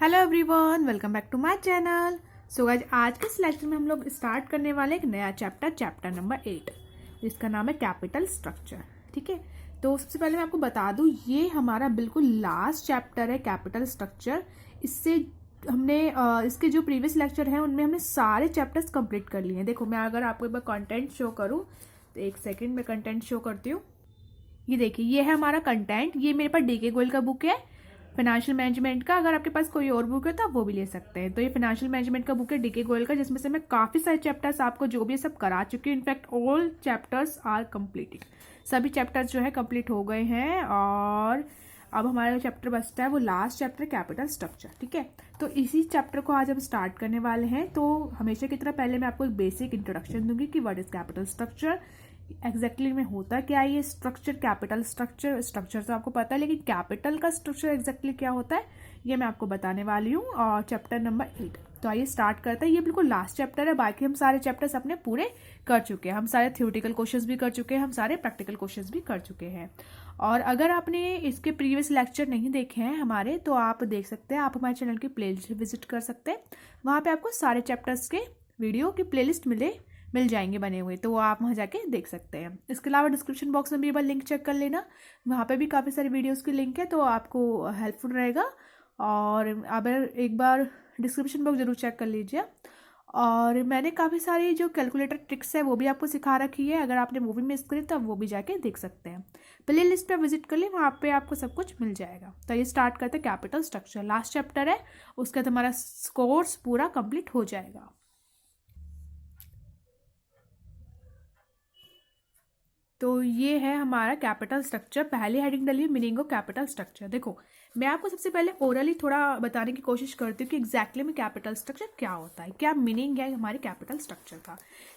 Hello everyone, welcome back to my channel. So guys, आज के इस लेक्चर में हम लोग स्टार्ट करने वाले एक नया चैप्टर नंबर 8, जिसका नाम है कैपिटल स्ट्रक्चर। ठीक है, तो सबसे पहले मैं आपको बता दूं, ये हमारा बिल्कुल लास्ट चैप्टर है कैपिटल स्ट्रक्चर। इससे हमने इसके जो प्रीवियस लेक्चर हैं उनमें हमने सारे चैप्टर्स कंप्लीट कर लिए हैं। देखो, मैं अगर आपको एक बार कंटेंट शो करूँ तो एक सेकेंड में कंटेंट शो करती हूँ। ये देखिए, ये है हमारा कंटेंट। ये मेरे पास डीके गोयल का बुक है फाइनेंशियल मैनेजमेंट का। अगर आपके पास कोई और बुक है तो आप वो भी ले सकते हैं। तो ये फाइनेंशियल मैनेजमेंट का बुक है डीके गोयल का, जिसमें से मैं काफ़ी सारे चैप्टर्स आपको जो भी सब करा चुकी हूँ। In fact all chapters are completed, सभी चैप्टर्स जो है कंप्लीट हो गए हैं। और अब हमारा जो चैप्टर बचता है वो लास्ट चैप्टर कैपिटल स्ट्रक्चर। ठीक है, तो इसी चैप्टर को आज हम स्टार्ट करने वाले हैं। तो हमेशा की तरह पहले मैं आपको एक बेसिक इंट्रोडक्शन दूंगी कि what is capital structure, exactly में होता क्या है ये स्ट्रक्चर। कैपिटल स्ट्रक्चर तो आपको पता है, लेकिन कैपिटल का स्ट्रक्चर एग्जैक्टली क्या होता है ये मैं आपको बताने वाली हूँ। और चैप्टर नंबर 8, तो आइए स्टार्ट करते हैं। ये बिल्कुल लास्ट चैप्टर है, बाकी हम सारे चैप्टर्स अपने पूरे कर चुके हैं। हम सारे थ्योरेटिकल क्वेश्चंस भी कर चुके हैं, हम सारे प्रैक्टिकल क्वेश्चंस भी कर चुके हैं। और अगर आपने इसके प्रीवियस लेक्चर नहीं देखे हैं हमारे, तो आप देख सकते हैं, आप हमारे चैनल की प्लेलिस्ट विजिट कर सकते हैं। वहाँ पे आपको सारे चैप्टर्स के वीडियो की प्लेलिस्ट मिल जाएंगे बने हुए, तो वो आप वहाँ जाके देख सकते हैं। इसके अलावा डिस्क्रिप्शन बॉक्स में भी एक बार लिंक चेक कर लेना, वहाँ पे भी काफ़ी सारी वीडियोस की लिंक है, तो आपको हेल्पफुल रहेगा। और अगर एक बार डिस्क्रिप्शन बॉक्स जरूर चेक कर लीजिए। और मैंने काफ़ी सारी जो कैलकुलेटर ट्रिक्स है वो भी आपको सिखा रखी है, अगर आपने वो भी मिस करी तो आप वो भी जाके देख सकते हैं। प्ले लिस्ट पर विजिट कर लें, वहाँ पे आपको सब कुछ मिल जाएगा। तो ये स्टार्ट करते हैं। कैपिटल स्ट्रक्चर लास्ट चैप्टर है, उसके बाद हमारा कोर्स पूरा कंप्लीट हो जाएगा। तो ये है हमारा कैपिटल स्ट्रक्चर। पहली हेडिंग डली है मीनिंग ऑफ कैपिटल स्ट्रक्चर। देखो, मैं आपको सबसे पहले ओरली थोड़ा बताने की कोशिश करती हूँ कि एग्जैक्टली में कैपिटल स्ट्रक्चर क्या होता है, क्या मीनिंग है हमारे कैपिटल स्ट्रक्चर का।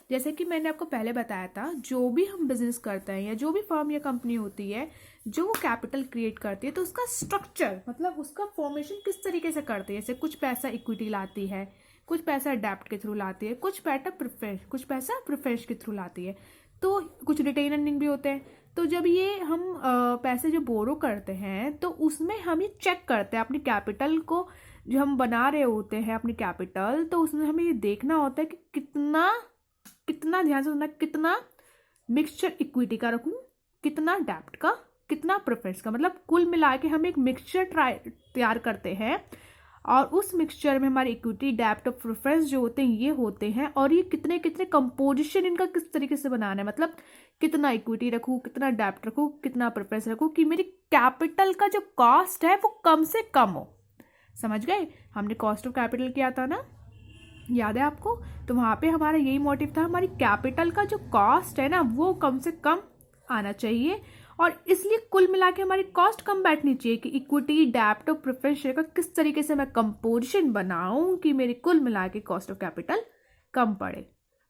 जैसे कि मैंने आपको पहले बताया था, जो भी हम बिजनेस करते हैं या जो भी फर्म या कंपनी होती है जो वो कैपिटल क्रिएट करती है, तो उसका स्ट्रक्चर मतलब उसका फॉर्मेशन किस तरीके से करती है। जैसे कुछ पैसा इक्विटी लाती है, कुछ पैसा डेब्ट के थ्रू लाती है, कुछ पैसा प्रेफरेंस के थ्रू लाती है, तो कुछ रिटेन अर्निंग भी होते हैं। तो जब ये हम पैसे जो बोरो करते हैं, तो उसमें हम ये चेक करते हैं अपनी कैपिटल को, जो हम बना रहे होते हैं अपनी कैपिटल, तो उसमें हमें ये देखना होता है कि कितना ध्यान से सुनना, कितना मिक्सचर इक्विटी का रखूं, कितना डेब्ट का, कितना प्रेफरेंस का। मतलब कुल मिला के हम एक मिक्सचर तैयार करते हैं, और उस मिक्सचर में हमारी इक्विटी, डेब्ट और प्रेफरेंस जो होते हैं ये होते हैं। और ये कितने कितने कंपोजिशन इनका किस तरीके से बनाना है, मतलब कितना इक्विटी रखूँ, कितना डेब्ट रखूँ, कितना प्रेफरेंस रखूँ, कि मेरी कैपिटल का जो कॉस्ट है वो कम से कम हो। समझ गए, हमने कॉस्ट ऑफ कैपिटल किया था ना, याद है आपको। तो वहाँ पे हमारा यही मोटिव था, हमारी कैपिटल का जो कॉस्ट है ना वो कम से कम आना चाहिए। और इसलिए कुल मिला के हमारी कॉस्ट कम बैठनी चाहिए कि इक्विटी, डेब्ट और प्रेफरेंस शेयर का किस तरीके से मैं कंपोजिशन बनाऊं कि मेरी कुल मिला के कॉस्ट ऑफ कैपिटल कम पड़े।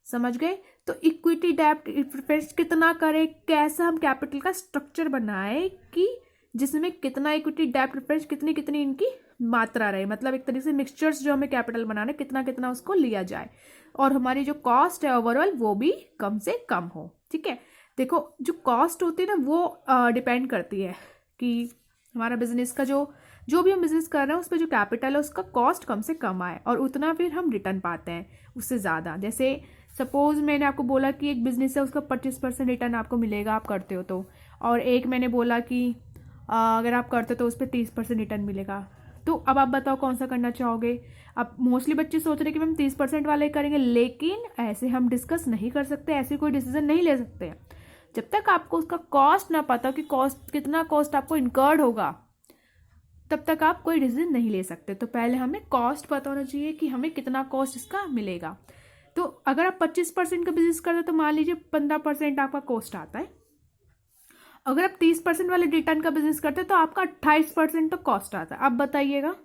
समझ गए। तो इक्विटी, डेब्ट, प्रेफरेंस कितना करें, कैसा हम कैपिटल का स्ट्रक्चर बनाए कि जिसमें कितना इक्विटी, डेब्ट, प्रेफरेंस कितनी कितनी इनकी मात्रा रहे। मतलब एक तरीके से मिक्सचर्स जो हमें कैपिटल बनाना है, कितना कितना उसको लिया जाए, और हमारी जो कॉस्ट है ओवरऑल वो भी कम से कम हो। ठीक है, देखो जो कॉस्ट होती है ना वो डिपेंड करती है कि हमारा बिजनेस का जो भी हम बिजनेस कर रहे हैं उस पर जो कैपिटल है उसका कॉस्ट कम से कम आए, और उतना फिर हम रिटर्न पाते हैं उससे ज़्यादा। जैसे सपोज मैंने आपको बोला कि एक बिजनेस है उसका 25% रिटर्न आपको मिलेगा, आप करते हो तो, और एक मैंने बोला कि अगर आप करते हो तो उस पर 30% रिटर्न मिलेगा। तो अब आप बताओ कौन सा करना चाहोगे। अब मोस्टली बच्चे सोच रहे हैं कि हम 30% वाले करेंगे, लेकिन ऐसे हम डिस्कस नहीं कर सकते, ऐसे कोई डिसीजन नहीं ले सकते जब तक आपको उसका कॉस्ट ना पता हो कि कितना कॉस्ट आपको इनकर्ड होगा, तब तक आप कोई डिसीजन नहीं ले सकते। तो पहले हमें कॉस्ट पता होना चाहिए कि हमें कितना कॉस्ट इसका मिलेगा। तो अगर आप 25% का बिजनेस करते हो तो मान लीजिए 15% आपका कॉस्ट आता है। अगर आप 30% वाले रिटर्न का बिजनेस करते हो तो आपका 28% तो कॉस्ट आता है। अब बताइएगा,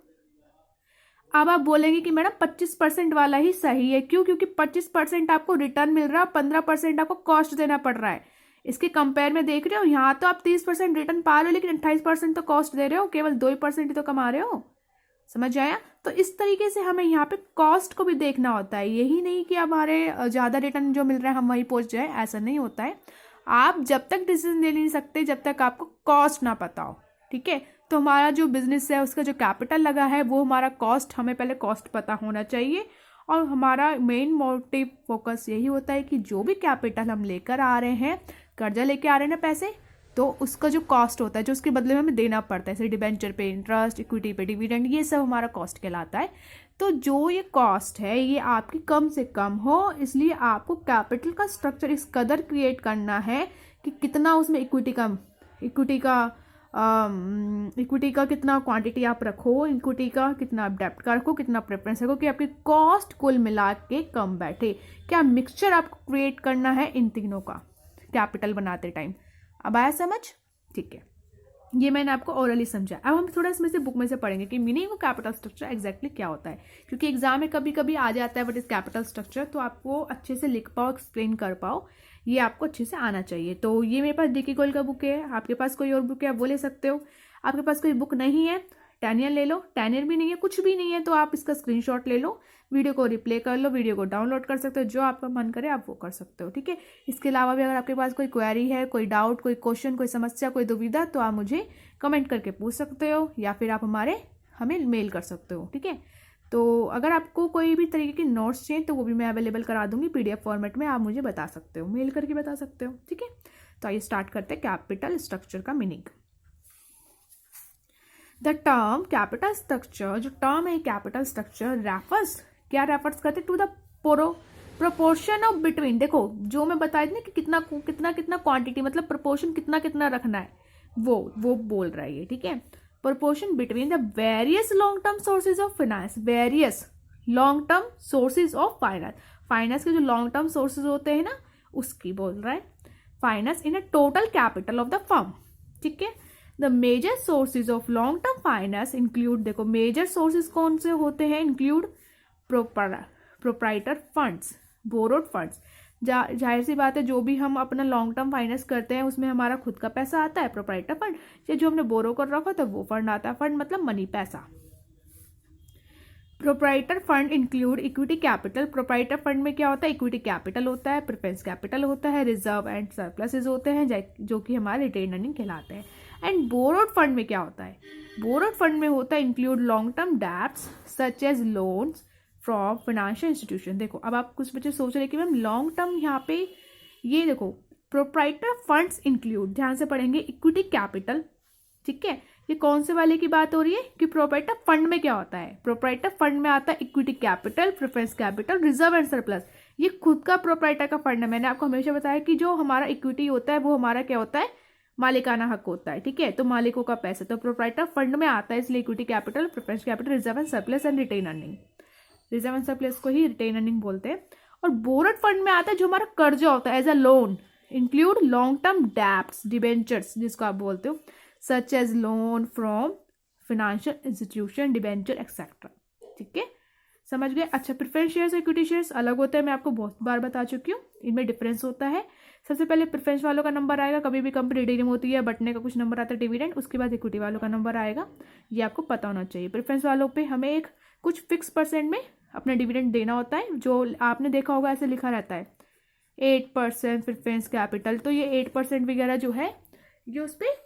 अब आप बोलेंगे कि मैडम 25% वाला ही सही है। क्यों? क्योंकि 25% आपको रिटर्न मिल रहा है, 15% आपको कॉस्ट देना पड़ रहा है। इसके कंपेयर में देख रहे हो, यहाँ तो आप 30% रिटर्न पा रहे हो, लेकिन 28% तो कॉस्ट दे रहे हो, केवल 2% ही तो कमा रहे हो। समझ आया। तो इस तरीके से हमें यहाँ पे कॉस्ट को भी देखना होता है, यही नहीं कि हमारे ज़्यादा रिटर्न जो मिल रहा है हम वहीं पहुँच जाए, ऐसा नहीं होता है। आप जब तक डिसीजन ले नहीं सकते जब तक आपको कॉस्ट ना पता हो। ठीक है। तो हमारा जो बिजनेस है उसका जो कैपिटल लगा है वो हमारा कॉस्ट, हमें पहले कॉस्ट पता होना चाहिए। और हमारा मेन मोटिव फोकस यही होता है कि जो भी कैपिटल हम लेकर आ रहे हैं, कर्जा लेके आ रहे हैं ना पैसे, तो उसका जो कॉस्ट होता है, जो उसके बदले में हमें देना पड़ता है, जैसे डिबेंचर पे इंटरेस्ट, इक्विटी पे डिविडेंड, ये सब हमारा कॉस्ट कहलाता है। तो जो ये कॉस्ट है ये आपकी कम से कम हो, इसलिए आपको कैपिटल का स्ट्रक्चर इस कदर क्रिएट करना है कि कितना उसमें इक्विटी का कितना क्वांटिटी आप रखो, इक्विटी का कितना आप डेप्ट का रखो, कितना प्रेफरेंस रखो, कि आपकी कॉस्ट कुल मिला के कम बैठे। क्या मिक्सचर आपको क्रिएट करना है इन तीनों का कैपिटल बनाते टाइम। अब आया समझ? ठीक है, ये मैंने आपको ओरली समझा। अब हम थोड़ा इसमें से बुक में से पढ़ेंगे कि meaning of capital structure exactly क्या होता है, क्योंकि एग्जाम में कभी कभी आ जाता है व्हाट इज कैपिटल स्ट्रक्चर, तो आपको अच्छे से लिख पाओ, एक्सप्लेन कर पाओ, ये आपको अच्छे से आना चाहिए। तो ये मेरे पास डीके गोयल का बुक है, आपके पास कोई और बुक है आप वो ले सकते हो। आपके पास कोई बुक नहीं है, टैनियर ले लो, टैनियर भी नहीं है, कुछ भी नहीं है, तो आप इसका स्क्रीनशॉट ले लो, वीडियो को रिप्ले कर लो, वीडियो को डाउनलोड कर सकते हो, जो आपका मन करे आप वो कर सकते हो। ठीक है, इसके अलावा भी अगर आपके पास कोई क्वेरी है, कोई डाउट, कोई क्वेश्चन, कोई समस्या, कोई दुविधा, तो आप मुझे कमेंट करके पूछ सकते हो, या फिर आप हमें मेल कर सकते हो। ठीक है, तो अगर आपको कोई भी तरीके के नोट्स चाहिए तो वो भी मैं अवेलेबल करा दूंगी PDF फॉर्मेट में, आप मुझे बता सकते हो, मेल करके बता सकते हो। ठीक है, तो आइए स्टार्ट करते हैं कैपिटल स्ट्रक्चर का meaning. The term capital structure, जो टर्म है कैपिटल स्ट्रक्चर, क्या रेफर्स करते to the proportion of between. देखो जो मैं बताई थी ना कि कितना कितना कितना क्वांटिटी, मतलब प्रोपोर्शन कितना कितना रखना है, वो बोल रहा है ये। ठीक है, proportion between the various long term sources of finance, various long term sources of finance, finance के जो लॉन्ग टर्म सोर्सेज होते हैं ना उसकी बोल रहा है, finance in a total capital of the firm. ठीक है, the major sources of long term finance include, देखो मेजर सोर्सेज कौन से होते हैं, include proprietor funds, borrowed funds, जाहिर सी बात है जो भी हम अपना लॉन्ग टर्म फाइनेंस करते हैं उसमें हमारा खुद का पैसा आता है, प्रोप्राइटर फंड, या जो हमने बोरो कर रखा तो वो फंड आता है, फंड मतलब मनी, पैसा। Proprietor fund include equity capital, proprietor fund में क्या होता है, इक्विटी कैपिटल होता है, प्रेफरेंस कैपिटल होता है, रिजर्व एंड सरप्लसेस होते हैं जो कि हमारे रिटेन अर्निंग कहलाते हैं। एंड बोरोड फंड में क्या होता है, बोरोड फंड में होता है include long term debts such as loans from financial institution. देखो अब आप कुछ बच्चे सोच रहे कि मैम लॉन्ग टर्म, यहाँ पे ये देखो प्रोप्राइटर फंड्स इंक्लूड, ध्यान से पढ़ेंगे, इक्विटी कैपिटल। ठीक है, ये कौन से वाले की बात हो रही है कि प्रोप्राइटर फंड में क्या होता है, प्रोप्राइटर फंड में आता है equity capital, preference capital, reserve and surplus, ये खुद का प्रोप्राइटर का फंड है। मैंने आपको हमेशा बताया कि जो हमारा इक्विटी होता है वो हमारा क्या होता है, मालिकाना हक होता है। ठीक है, तो मालिकों का पैसा, तो प्रोप्राइटर फंड में आता है, इसलिए equity capital, preference capital, reserve and surplus and retained earning, reserve and surplus को ही रिटेन अर्निंग बोलते हैं। और बोरोड फंड में आता है जो हमारा कर्जा होता है as a loan, include long term debts, debentures जिसको आप बोलते हो, such as loan from financial institution, debenture etcetera. ठीक है, समझ गए? अच्छा, प्रेफरेंस शेयर्स और इक्विटी शेयर्स अलग होते हैं, मैं आपको बहुत बार बता चुकी हूँ, इनमें डिफरेंस होता है। सबसे पहले प्रेफरेंस वालों का नंबर आएगा, कभी भी कंपनी रिडीम होती है बटने का कुछ नंबर आता है डिविडेंड, उसके बाद इक्विटी वालों का नंबर आएगा, ये आपको पता होना चाहिए। प्रेफरेंस वालों पे हमें एक कुछ फिक्स % में अपना डिविडेंड देना होता है, जो आपने देखा होगा ऐसे लिखा रहता है 8% प्रेफरेंस कैपिटल, तो ये 8% वगैरह जो है ये उस पर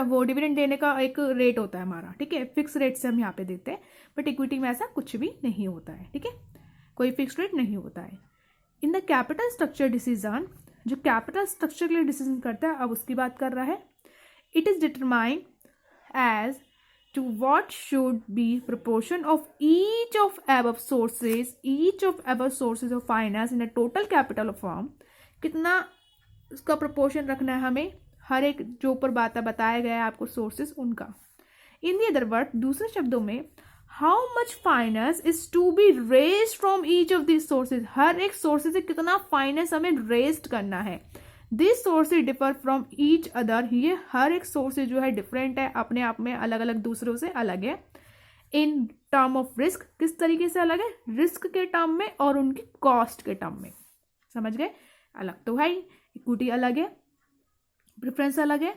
वो डिविडेंड देने का एक रेट होता है हमारा। ठीक है, फिक्स रेट से हम यहाँ पे देते हैं, बट इक्विटी में ऐसा कुछ भी नहीं होता है। ठीक है, कोई फिक्स रेट नहीं होता है। In the capital structure decision, जो कैपिटल स्ट्रक्चर के लिए डिसीजन करता है अब उसकी बात कर रहा है, it is determined as to what should be proportion of each of above sources of finance in a total capital of firm, कितना उसका proportion रखना है हमें, हर एक जो ऊपर बात बताया गया है आपको सोर्सेज उनका। इन दी अदर वर्ड, दूसरे शब्दों में, how much finance is to be raised from each of this sources, हर एक सोर्सेज से कितना फाइनेंस हमें रेज्ड करना है। This sources differ from each other, ये हर एक सोर्सेज जो है डिफरेंट है, अपने आप में अलग अलग दूसरों से अलग है। इन टर्म ऑफ रिस्क, किस तरीके से अलग है, रिस्क के टर्म में और उनकी कॉस्ट के टर्म में। समझ गए? अलग तो है ही, इक्विटी अलग है, प्रेफरेंस अलग है,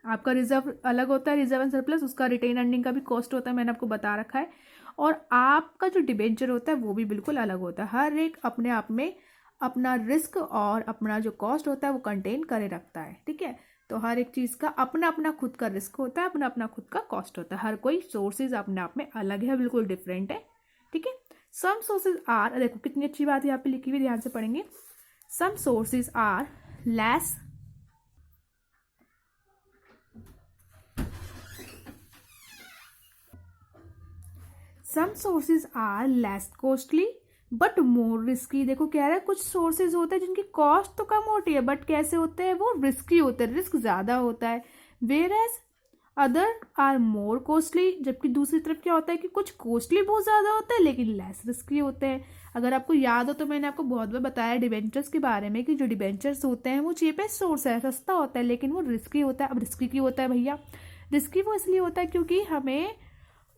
आपका रिजर्व अलग होता है, रिजर्व एंड सरप्लस, उसका रिटेन अर्निंग का भी कॉस्ट होता है, मैंने आपको बता रखा है। और आपका जो डिबेंचर होता है वो भी बिल्कुल अलग होता है, हर एक अपने आप में अपना रिस्क और अपना जो कॉस्ट होता है वो कंटेन करे रखता है। ठीक है, तो हर एक चीज़ का अपना अपना खुद का रिस्क होता है, अपना अपना खुद का कॉस्ट होता है। हर कोई सोर्सेज अपने आप में अलग है, बिल्कुल डिफरेंट है, ठीक है। सम सोर्सेज आर, देखो कितनी अच्छी बात यहाँ पे लिखी हुई, ध्यान से पढ़ेंगे। Some sources are less some sources are less costly but more risky. देखो कह रहा है कुछ सोर्सेज होते हैं जिनकी कॉस्ट तो कम होती है, बट कैसे होते हैं, वो रिस्की होते हैं, रिस्क ज्यादा होता है। Whereas other are more costly, जबकि दूसरी तरफ क्या होता है कि कुछ कॉस्टली बहुत ज्यादा होता है लेकिन लेस रिस्की होते हैं। अगर आपको याद हो तो मैंने आपको बहुत बार बताया डिबेंचर्स के बारे में कि जो डिबेंचर्स होते हैं वो चीपेस्ट सोर्स है, सस्ता होता है, लेकिन वो रिस्की होता है। अब रिस्की क्यों होता है भैया? रिस्की वो इसलिए होता है क्योंकि हमें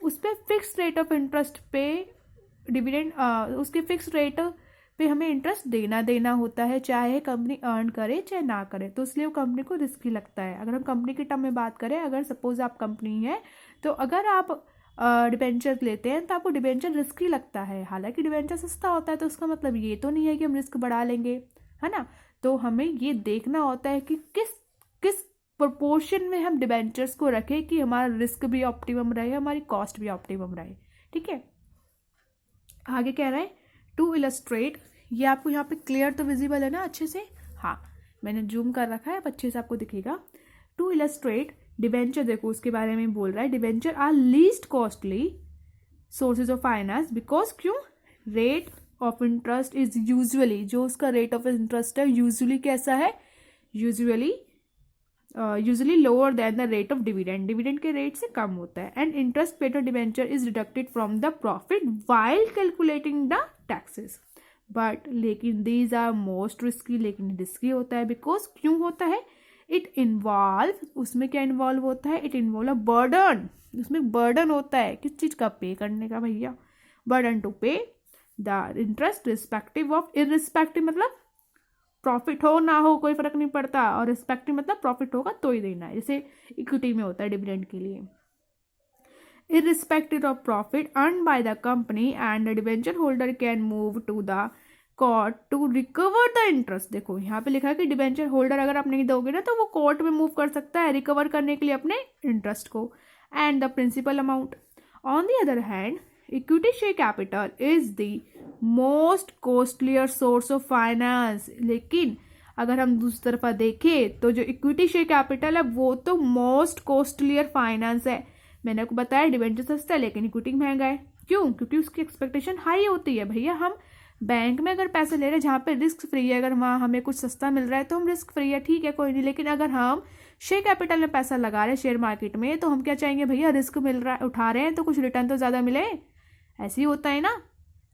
उस पर फिक्स रेट ऑफ इंटरेस्ट पे डिविडेंड, उसके फिक्स रेट पे हमें इंटरेस्ट देना होता है, चाहे कंपनी अर्न करे चाहे ना करे, तो इसलिए वो कंपनी को रिस्की लगता है। अगर हम कंपनी के टर्म में बात करें, अगर सपोज आप कंपनी है तो अगर आप डिबेंचर लेते हैं तो आपको डिबेंचर रिस्की लगता है, हालांकि डिबेंचर सस्ता होता है, तो उसका मतलब ये तो नहीं है कि हम रिस्क बढ़ा लेंगे, है ना। तो हमें ये देखना होता है कि किस किस प्रोपोर्शन में हम डिबेंचर्स को रखें कि हमारा रिस्क भी ऑप्टिमम रहे, हमारी कॉस्ट भी ऑप्टिमम रहे, ठीक है। आगे कह रहा है टू इलस्ट्रेट, ये आपको यहाँ पे क्लियर तो विजिबल है ना अच्छे से? हाँ, मैंने जूम कर रखा है, अब अच्छे से आपको दिखेगा। टू इलस्ट्रेट डिबेंचर, देखो उसके बारे में बोल रहा है, debenture are least costly sources of finance because क्यों, rate of interest is usually, जो उसका रेट ऑफ इंटरेस्ट है यूजुअली कैसा है, usually lower than the rate of dividend, dividend के रेट से कम होता है। And interest paid on debenture is deducted from the profit while calculating the taxes, but लेकिन दीज आर मोस्ट रिस्की, लेकिन रिस्की होता है बिकॉज क्यों होता है, इट इन्वॉल्व, उसमें क्या इन्वॉल्व होता है, इट इन्वॉल्व अ बर्डन, उसमें बर्डन होता है किस चीज का, पे करने का भैया, बर्डन टू पे the interest respective of, irrespective मतलब प्रॉफिट हो ना हो कोई फर्क नहीं पड़ता, और रिस्पेक्टिव मतलब प्रॉफिट होगा तो ही देना है, जैसे इक्विटी में होता है डिविडेंड के लिए। Irrespective of profit earn by the company and the debenture holder can move to the court to recover the interest. देखो यहाँ पे लिखा है कि डिबेंचर होल्डर अगर आप नहीं दोगे ना तो वो कोर्ट में मूव कर सकता है रिकवर करने के लिए अपने इंटरेस्ट को and the principal amount. On the other hand equity share capital is the most costlier source of finance, लेकिन अगर हम दूसरी तरफ देखें तो जो इक्विटी शेयर कैपिटल है वो तो मोस्ट कॉस्टलियर फाइनेंस है। मैंने आपको बताया डिबेंचर सस्ता है लेकिन इक्विटी महंगा है, क्यों, क्योंकि उसकी एक्सपेक्टेशन हाई होती है। भैया हम बैंक में अगर पैसे ले रहे हैं जहाँ पे रिस्क फ्री है, अगर वहाँ हमें कुछ सस्ता मिल रहा है तो हम रिस्क फ्री है, ठीक है कोई नहीं, लेकिन अगर हम शेयर कैपिटल में पैसा लगा रहे हैं शेयर मार्केट में तो हम क्या चाहेंगे भैया, रिस्क मिल रहा है, उठा रहे हैं तो कुछ रिटर्न तो ज़्यादा मिले, ऐसे ही होता है ना।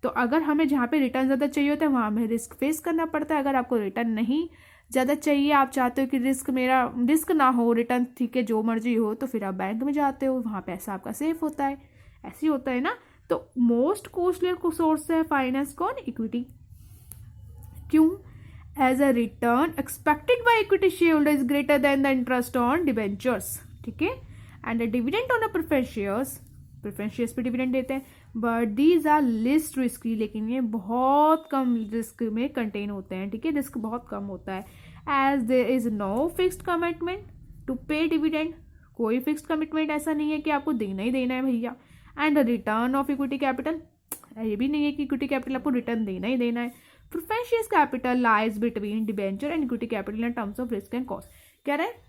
तो अगर हमें जहाँ पे रिटर्न ज़्यादा चाहिए होता है वहाँ हमें रिस्क फेस करना पड़ता है। अगर आपको रिटर्न नहीं ज़्यादा चाहिए, आप चाहते हो कि रिस्क ना हो, रिटर्न ठीक है जो मर्जी हो, तो फिर आप बैंक में जाते हो, वहाँ पैसा आपका सेफ होता है, ऐसे ही होता है ना। तो मोस्ट कॉस्टली सोर्स है फाइनेंस कौन, इक्विटी, क्यों, as a return expected by equity share holder is greater than the interest on debentures, ठीक है, and the dividend on the preference shares पे डिविडेंड देते हैं, but these are least risky, लेकिन ये बहुत कम रिस्क में कंटेन होते हैं, ठीक है, रिस्क बहुत कम होता है। As there is no fixed commitment to pay dividend, कोई फिक्स्ड कमिटमेंट ऐसा नहीं है कि आपको देना ही देना है भैया। And the return of equity capital, ये भी नहीं है कि इक्विटी कैपिटल आपको रिटर्न देना ही देना है। Preference capital lies between debenture and equity capital in terms of risk and cost. कह रहे हैं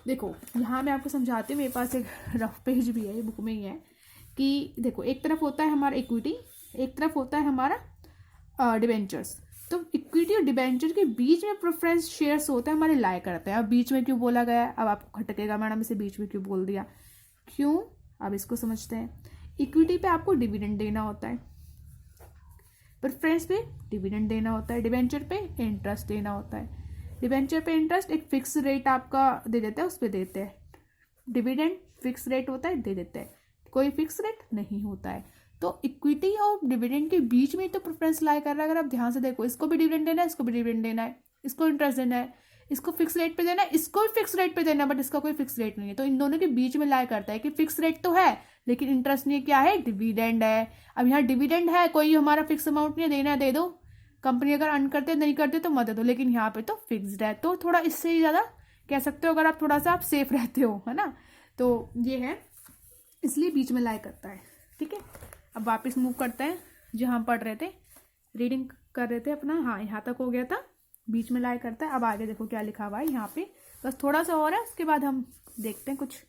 देखो यहाँ मैं आपको समझाती हूँ, मेरे पास एक रफ पेज भी है, बुक में ही है, कि देखो एक तरफ होता है हमारा इक्विटी, एक तरफ होता है हमारा डिबेंचर्स। तो इक्विटी और डिबेंचर के बीच में प्रेफरेंस शेयर्स होते हैं, हमारे लाए करते हैं। अब बीच में क्यों बोला गया है, अब आपको खटकेगा मैडम इसे बीच में क्यों बोल दिया, क्यों, अब इसको समझते हैं। इक्विटी पे आपको डिविडेंड देना होता है, प्रेफरेंस पे डिविडेंड देना होता है, डिबेंचर पे इंटरेस्ट देना होता है। डिबेंचर पे इंटरेस्ट एक फिक्स रेट आपका दे देता है, उस पर देते हैं, डिविडेंड फिक्स रेट होता है दे देते हैं, कोई फिक्स रेट नहीं होता है। तो इक्विटी और डिविडेंड के बीच में तो प्रेफरेंस लाई कर रहा है। अगर आप ध्यान से देखो, इसको भी डिविडेंड देना है, इसको भी डिविडेंड देना है, इसको इंटरेस्ट देना है, इसको फिक्स रेट पे देना है, इसको भी फिक्स रेट पे देना है, बट इसका कोई फिक्स रेट नहीं है। तो इन दोनों के बीच में लाई करता है कि फिक्स रेट तो है लेकिन इंटरेस्ट नहीं है, क्या है, डिविडेंड है। अब यहाँ डिविडेंड है, कोई हमारा फिक्स अमाउंट नहीं है, देना है दे दो, कंपनी अगर अर्न करते नहीं करते तो मत दे दो, लेकिन यहाँ पे तो फिक्स्ड है, तो थोड़ा इससे ही ज़्यादा कह सकते हो, अगर आप थोड़ा सा आप सेफ रहते हो, है ना। तो ये है, इसलिए बीच में लाई करता है, ठीक है। अब वापस मूव करते हैं जहाँ हम पढ़ रहे थे, रीडिंग कर रहे थे अपना, हाँ यहाँ तक हो गया था, बीच में लाई करता है। अब आगे देखो क्या लिखा हुआ है यहाँ पे, बस थोड़ा सा और है, उसके बाद हम देखते हैं कुछ।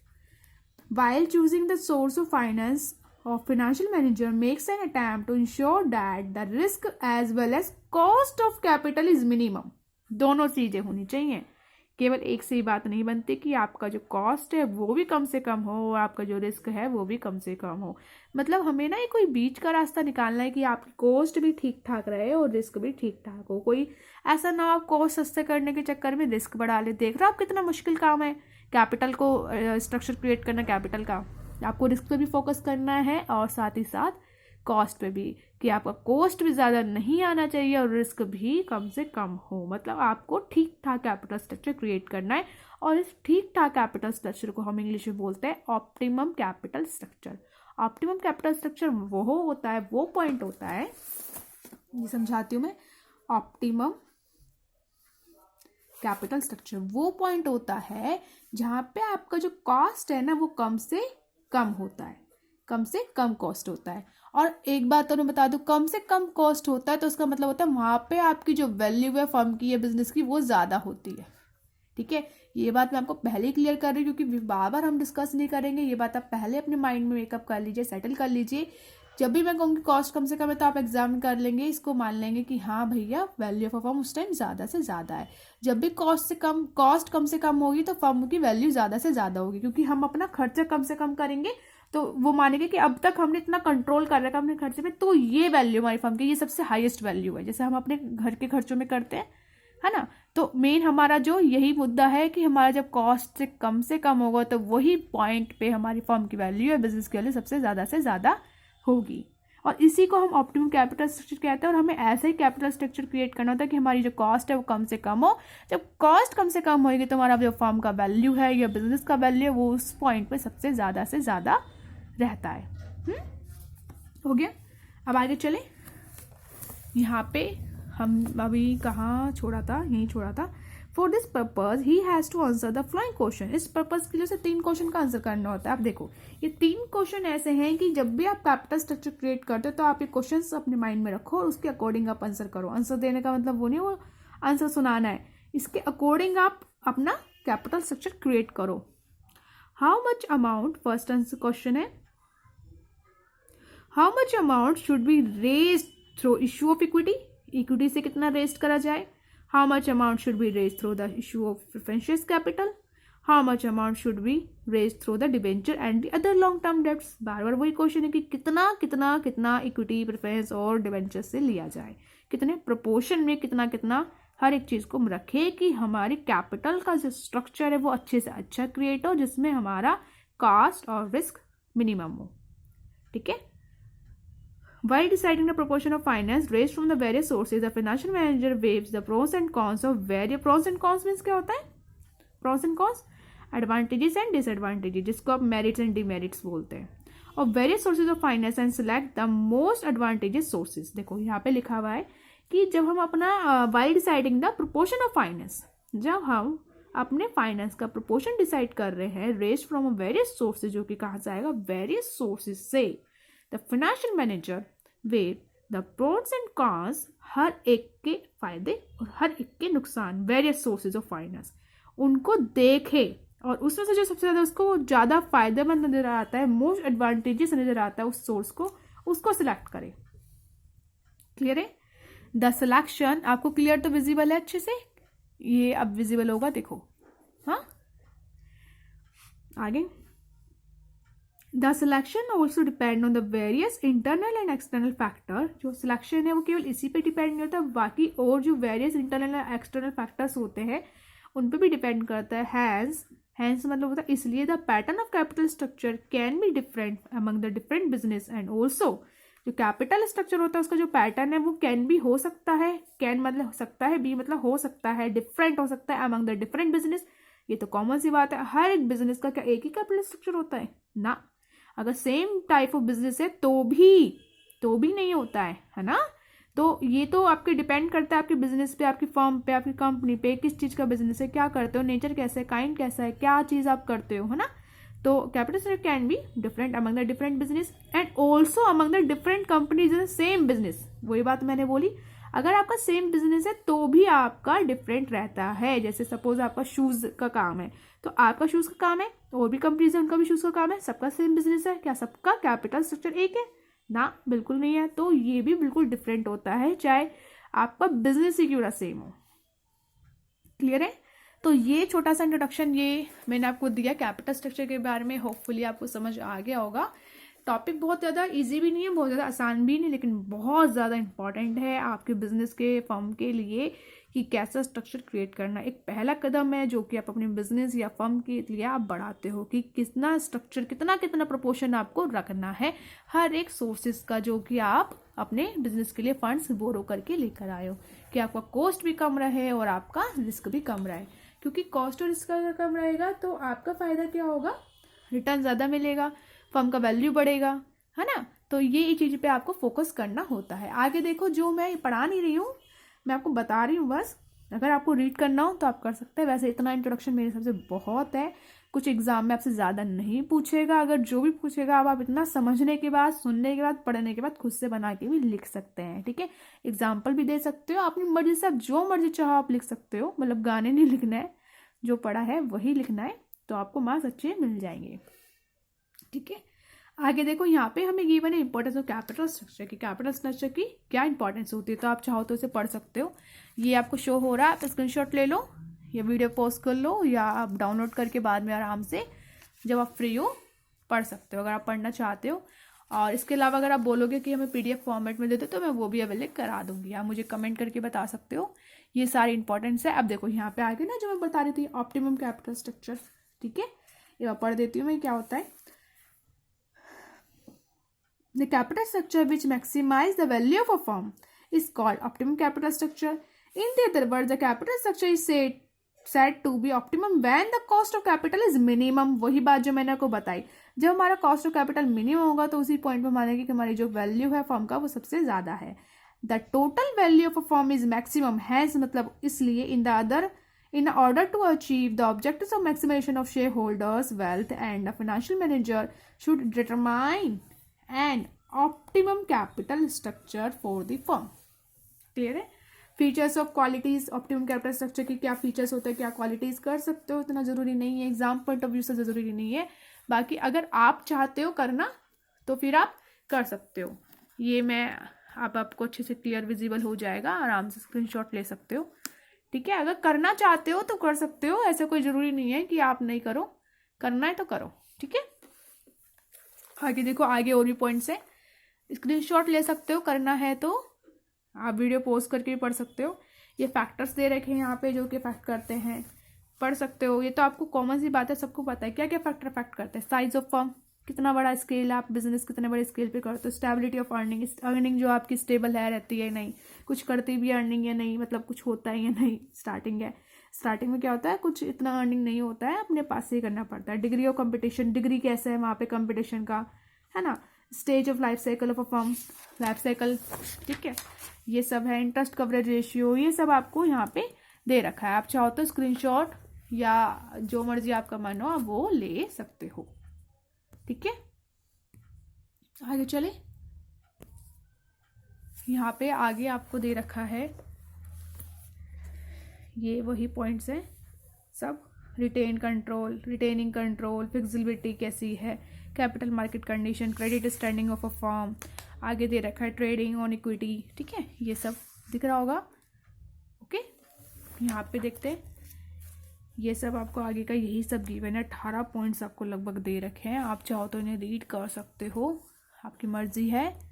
While choosing the source of finance, a financial manager makes an attempt to ensure that the risk as well as cost of capital is minimum. दोनों चीजें होनी चाहिए, केवल एक से ही बात नहीं बनती कि आपका जो कॉस्ट है वो भी कम से कम हो और आपका जो रिस्क है वो भी कम से कम हो। मतलब हमें ना ये कोई बीच का रास्ता निकालना है कि आपकी कॉस्ट भी ठीक ठाक रहे और रिस्क भी ठीक ठाक हो। कोई ऐसा ना हो आप कॉस्ट सस्ते करने के चक्कर में रिस्क बढ़ा ले। देख रहे हो आप कितना मुश्किल काम है कैपिटल को स्ट्रक्चर क्रिएट करना। कैपिटल का आपको रिस्क पे भी फोकस करना है और साथ ही साथ कॉस्ट पे भी, कि आपका कॉस्ट भी ज़्यादा नहीं आना चाहिए और रिस्क भी कम से कम हो। मतलब आपको ठीक ठाक कैपिटल स्ट्रक्चर क्रिएट करना है और इस ठीक ठाक कैपिटल स्ट्रक्चर को हम इंग्लिश में बोलते हैं optimum capital structure. Optimum capital structure वो होता है, वो पॉइंट होता है, ये समझाती हूँ मैं। ऑप्टिमम कैपिटल स्ट्रक्चर वो पॉइंट होता है जहाँ पे आपका जो कॉस्ट है ना वो कम से कम होता है, कम से कम कॉस्ट होता है। और एक बात तो मैं बता दूं, कम से कम कॉस्ट होता है तो उसका मतलब होता है वहाँ पे आपकी जो वैल्यू है फर्म की या बिजनेस की वो ज़्यादा होती है, ठीक है। ये बात मैं आपको पहले ही क्लियर कर रही हूँ क्योंकि बार बार हम डिस्कस नहीं करेंगे। ये बात आप पहले अपने माइंड में मेकअप कर लीजिए, सेटल कर लीजिए। जब भी मैं कहूँगी कॉस्ट कम से कम है तो आप एग्जामिन कर लेंगे, इसको मान लेंगे कि हाँ भैया वैल्यू ऑफ फर्म उस टाइम ज़्यादा से ज़्यादा है। जब भी कॉस्ट कम से कम होगी तो फर्म की वैल्यू ज़्यादा से ज़्यादा होगी, क्योंकि हम अपना खर्चा कम से कम करेंगे तो वो मानेंगे कि अब तक हमने इतना कंट्रोल कर रखा अपने खर्चे में, तो ये वैल्यू हमारी फर्म की ये सबसे हाईएस्ट वैल्यू है, जैसे हम अपने घर के खर्चों में करते हैं, है ना। तो मेन हमारा जो यही मुद्दा है कि हमारा जब कॉस्ट से कम होगा तो वही पॉइंट पे हमारी फर्म की वैल्यू है बिजनेस के लिए सबसे ज़्यादा से ज़्यादा होगी। और इसी को हम ऑप्टिमम कैपिटल स्ट्रक्चर कहते हैं। और हमें ऐसा ही कैपिटल स्ट्रक्चर क्रिएट करना होता है कि हमारी जो कॉस्ट है वो कम से कम हो। जब कॉस्ट कम से कम होगी तो हमारा जो फर्म का वैल्यू है या बिजनेस का वैल्यू है वो उस पॉइंट पे सबसे ज़्यादा से ज़्यादा रहता है। हो गया। अब आगे चले, यहाँ पे हम अभी कहाँ छोड़ा था, यहीं छोड़ा था। For this purpose he has to answer the following question. इस पर्पज के लिए उसे 3 क्वेश्चन का आंसर करना होता है। आप देखो ये 3 क्वेश्चन ऐसे हैं कि जब भी आप कैपिटल स्ट्रक्चर क्रिएट करते हो तो आप ये क्वेश्चन अपने माइंड में रखो और उसके अकॉर्डिंग आप आंसर करो। आंसर देने का मतलब वो नहीं वो आंसर सुनाना है, इसके अकॉर्डिंग आप अपना कैपिटल स्ट्रक्चर क्रिएट करो। How much amount, first answer question है how much amount should be raised through issue of equity. Equity से कितना रेज करा जाए। How much amount should be raise through the issue of preferential capital. How much amount should be raise through the debenture and the other long term debts. बार बार वही question है कि कितना कितना कितना इक्विटी, प्रेफरेंस और डिबेंचर से लिया जाए, कितने प्रोपोर्शन में कितना कितना हर एक चीज़ को रखे कि हमारी कैपिटल का जो स्ट्रक्चर है वो अच्छे से अच्छा क्रिएट हो, जिसमें हमारा कॉस्ट और रिस्क मिनिमम हो, ठीक है। While deciding the proportion of finance raised from the various sources, the financial manager weighs the pros and cons of various pros and cons means क्या होता है? Pros and cons, advantages and disadvantages, जिसको आप merits and demerits बोलते हैं, और various sources of finance and select the most advantageous sources। देखो यहाँ पे लिखा हुआ है कि जब हम अपना while deciding the proportion of finance, जब हम अपने फाइनेंस का प्रोपोर्शन डिसाइड कर रहे हैं रेस्ड फ्रॉम वेरियस सोर्सेज, जो कि कहाँ से आएगा, वेरियस सोर्सेज से, the financial manager weigh the pros and cons, हर एक के फायदे और हर एक के नुकसान, वेरियस सोर्सेज ऑफ फाइनेंस, उनको देखे और उसमें से जो सबसे ज़्यादा उसको ज़्यादा फायदेमंद नजर आता है, मोस्ट एडवांटेजेस नजर आता है उस सोर्स को, उसको सिलेक्ट करें। क्लियर है? द सिलेक्शन आपको क्लियर तो विजिबल है अच्छे से, ये अब विजिबल होगा, देखो। हाँ, आगे the selection also depend on the various internal and external factor. जो सिलेक्शन है वो केवल इसी पे डिपेंड नहीं होता, बाकी और जो various internal and external factors होते हैं उन पे भी डिपेंड करता है। हैंस मतलब होता है इसलिए the pattern of capital structure can be different among the different business and also जो कैपिटल स्ट्रक्चर होता है उसका जो पैटर्न है वो कैन भी हो सकता है, कैन मतलब हो सकता है, बी मतलब हो सकता है, डिफरेंट हो सकता है अमंग द डिफरेंट बिजनेस। ये तो कॉमन सी बात है, हर एक बिजनेस का क्या एक ही कैपिटल स्ट्रक्चर होता है ना। अगर सेम टाइप ऑफ बिजनेस है तो भी नहीं होता है ना। तो ये तो आपके डिपेंड करता है आपके बिजनेस पे, आपकी फर्म पे, आपकी कंपनी पे, किस चीज़ का बिजनेस है, क्या करते हो, नेचर कैसा है, काइंड कैसा है, क्या चीज़ आप करते हो, है ना। तो capital structure can be different among the different business and also among the different companies in same business. वही बात मैंने बोली, अगर आपका सेम बिजनेस है तो भी आपका डिफरेंट रहता है। जैसे सपोज आपका शूज का काम है, तो आपका शूज का काम है, और भी कंपनीज है उनका भी शूज का काम है, सबका सेम बिजनेस है, क्या सबका कैपिटल स्ट्रक्चर एक है? ना, बिल्कुल नहीं है। तो ये भी बिल्कुल डिफरेंट होता है, चाहे आपका बिजनेस ही क्यों ना सेम हो। क्लियर है? तो ये छोटा सा इंट्रोडक्शन ये मैंने आपको दिया कैपिटल स्ट्रक्चर के बारे में, होपफुली आपको समझ आ गया होगा। टॉपिक बहुत ज़्यादा इजी भी नहीं है, बहुत ज़्यादा आसान भी नहीं, लेकिन बहुत ज़्यादा इंपॉर्टेंट है आपके बिजनेस के, फर्म के लिए कि कैसा स्ट्रक्चर क्रिएट करना। एक पहला कदम है जो कि आप अपने बिजनेस या फर्म के लिए आप बढ़ाते हो कि कितना स्ट्रक्चर, कितना कितना प्रोपोर्शन आपको रखना है हर एक सोर्सेज का, जो कि आप अपने बिजनेस के लिए फंड्स बोरो करके लेकर आए हो, कि आपका कॉस्ट भी कम रहे और आपका रिस्क भी कम रहे। क्योंकि कॉस्ट और रिस्क अगर कम रहेगा तो आपका फायदा क्या होगा? रिटर्न ज़्यादा मिलेगा, फर्म का वैल्यू बढ़ेगा, है ना। तो ये चीज़ पे आपको फोकस करना होता है। आगे देखो, जो मैं पढ़ा नहीं रही हूँ, मैं आपको बता रही हूँ बस। अगर आपको रीड करना हो तो आप कर सकते हैं। वैसे इतना इंट्रोडक्शन मेरे हिसाब से बहुत है, कुछ एग्जाम में आपसे ज़्यादा नहीं पूछेगा। अगर जो भी पूछेगा आप इतना समझने के बाद, सुनने के बाद, पढ़ने के बाद खुद से बना के भी लिख सकते हैं, ठीक है। एग्जाम्पल भी दे सकते हो, अपनी मर्जी से आप जो मर्जी चाहो आप लिख सकते हो। मतलब गाने नहीं लिखना है, जो पढ़ा है वही लिखना है, तो आपको मार्क्स अच्छे मिल जाएंगे, ठीक है। आगे देखो, यहाँ पे हमें गिवन है इंपॉर्टेंस ऑफ कैपिटल स्ट्रक्चर की, कैपिटल स्ट्रक्चर की क्या इंपॉर्टेंस होती है। तो आप चाहो तो इसे पढ़ सकते हो। ये आपको शो हो रहा है, आप स्क्रीनशॉट ले लो या वीडियो पॉज कर लो, या आप डाउनलोड करके बाद में आराम से जब आप फ्री हो पढ़ सकते हो, अगर आप पढ़ना चाहते हो। और इसके अलावा अगर आप बोलोगे कि हमें PDF फॉर्मेट में देते तो मैं वो भी अवेलेबल करा दूंगी, आप मुझे कमेंट करके बता सकते हो। ये सारी इंपॉर्टेंस है। अब देखो यहाँ पे आगे ना, जो मैं बता रही थी ऑप्टिमम कैपिटल स्ट्रक्चर, ठीक है, ये पढ़ देती हूँ मैं क्या होता है। The capital structure which maximize the value of a firm is called optimum capital structure. In the other words, the capital structure is said to be optimum when the cost of capital is minimum. वही बात जो मैंने आपको बताई, जब हमारा cost of capital minimum होगा तो उसी पॉइंट पे मानेंगे कि हमारी जो वैल्यू है फर्म का वो सबसे ज्यादा है। The total value of a firm is maximum has, मतलब इसलिए in order to achieve the objectives of maximization of shareholders wealth, and a financial manager should determine and optimum capital structure for the firm. Clear है? Features of qualities, optimum capital structure की क्या features होते हैं, क्या qualities कर सकते हो, इतना जरूरी नहीं है, एग्जाम पॉइंट ऑफ व्यू से जरूरी नहीं है। बाकी अगर आप चाहते हो करना तो फिर आप कर सकते हो। ये मैं आपको अच्छे से क्लियर विजिबल हो जाएगा, आराम से स्क्रीनशॉट ले सकते हो, ठीक है। अगर करना चाहते हो तो कर सकते हो, ऐसा कोई जरूरी नहीं है कि आप नहीं करो, करना है तो करो, ठीक है। आगे देखो, आगे और भी पॉइंट्स है, स्क्रीनशॉट ले सकते हो, करना है तो आप वीडियो पॉज करके भी पढ़ सकते हो। ये फैक्टर्स दे रखे हैं यहाँ पे जो कि अफेक्ट करते हैं, पढ़ सकते हो। ये तो आपको कॉमन सी बात है, सबको पता है क्या क्या फैक्टर अफेक्ट करते हैं। साइज ऑफ फर्म, कितना बड़ा स्केल, आप बिजनेस कितने बड़े स्केल पे करते हो। स्टेबिलिटी ऑफ अर्निंग, अर्निंग जो आपकी स्टेबल है, रहती है नहीं, कुछ करती भी अर्निंग या नहीं, मतलब कुछ होता है या नहीं। स्टार्टिंग है, स्टार्टिंग में क्या होता है, कुछ इतना अर्निंग नहीं होता है, अपने पास से ही करना पड़ता है। डिग्री ऑफ कंपटीशन, डिग्री कैसा है वहाँ पे कंपटीशन का, है ना। Stage of life cycle of a firm, life cycle, ठीक है, ये सब है। इंटरेस्ट कवरेज रेशियो, ये सब आपको यहाँ पे दे रखा है। आप चाहो तो स्क्रीनशॉट या जो मर्जी आपका मन हो आप वो ले सकते हो, ठीक है। आगे चले, यहाँ पे आगे आपको दे रखा है, ये वही पॉइंट्स हैं सब। रिटेनिंग कंट्रोल, फिक्सिबिलिटी कैसी है, capital market condition, credit standing of a firm, आगे दे रखा है ट्रेडिंग ऑन इक्विटी, ठीक है, ये सब दिख रहा होगा। ओके, यहाँ पे देखते हैं, ये सब आपको आगे का यही सब गिवन है। 18 पॉइंट्स आपको लगभग दे रखे हैं, आप चाहो तो इन्हें रीड कर सकते हो, आपकी मर्जी है,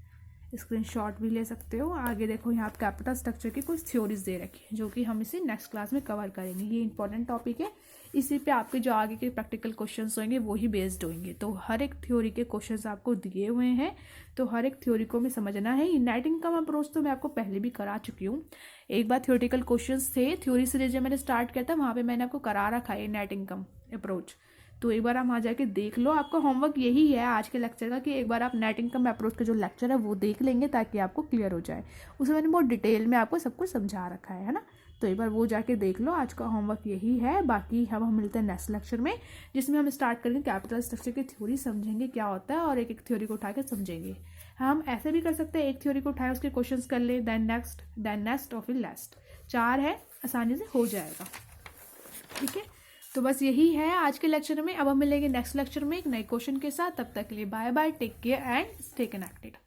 स्क्रीनशॉट भी ले सकते हो। आगे देखो, यहाँ पे कैपिटल स्ट्रक्चर की कुछ थ्योरीज दे रखी है जो कि हम इसे नेक्स्ट क्लास में कवर करेंगे। ये इंपॉर्टेंट टॉपिक है, इसी पे आपके जो आगे के प्रैक्टिकल क्वेश्चंस होंगे वो ही बेस्ड होंगे। तो हर एक थ्योरी के क्वेश्चंस आपको दिए हुए हैं, तो हर एक थ्योरी को हमें समझना है। नेट इनकम अप्रोच तो मैं आपको पहले भी करा चुकी हूँ, एक बार थ्योरेटिकल क्वेश्चंस थे, थ्योरी सीरीज जब मैंने स्टार्ट किया था वहाँ पे मैंने आपको करा रखा है नेट इनकम अप्रोच। तो एक बार आप वहाँ जाके देख लो। आपका होमवर्क यही है आज के लेक्चर का कि एक बार आप नेट इनकम अप्रोच का जो लेक्चर है वो देख लेंगे ताकि आपको क्लियर हो जाए। उसमें मैंने बहुत डिटेल में आपको सब कुछ समझा रखा है ना। तो एक बार वो जाके देख लो। आज का होमवर्क यही है। बाकी हम मिलते हैं नेक्स्ट लेक्चर में, जिसमें हम स्टार्ट करेंगे कैपिटल स्ट्रक्चर की थ्योरी, समझेंगे क्या होता है और एक एक थ्योरी को उठा के समझेंगे। हम ऐसे भी कर सकते हैं, एक थ्योरी को उठाए उसके क्वेश्चंस कर ले, देन नेक्स्ट और फिर लास्ट। 4 है, आसानी से हो जाएगा। ठीक है, तो बस यही है आज के लेक्चर में। अब हम मिलेंगे नेक्स्ट लेक्चर में एक नए क्वेश्चन के साथ। तब तक के लिए bye bye, take care and stay connected.